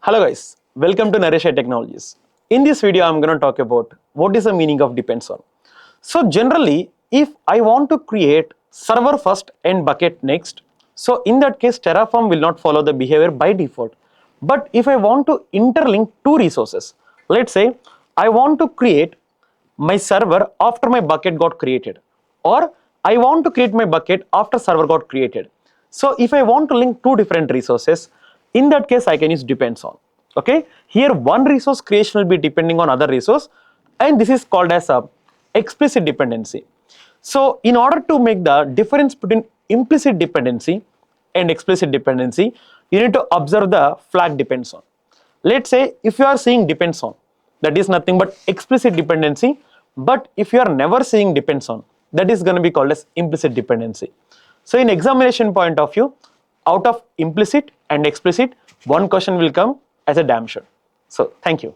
Hello guys, welcome to NareshIT Technologies. In this video, I'm going to talk about what is the meaning of depends on. So generally, if I want to create server first and bucket next, so in that case, Terraform will not follow the behavior by default. But if I want to interlink two resources, let's say I want to create my server after my bucket got created, or I want to create my bucket after server got created. So if I want to link two different resources, in that case I can use depends on. Okay, here one resource creation will be depending on other resource, and this is called as a explicit dependency. So in order to make the difference between implicit dependency and explicit dependency, you need to observe the flag depends on. Let's say if you are seeing depends on, that is nothing but explicit dependency, but if you are never seeing depends on, that is going to be called as implicit dependency. So in examination point of view, out of implicit and explicit, one question will come as a damn sure. So thank you.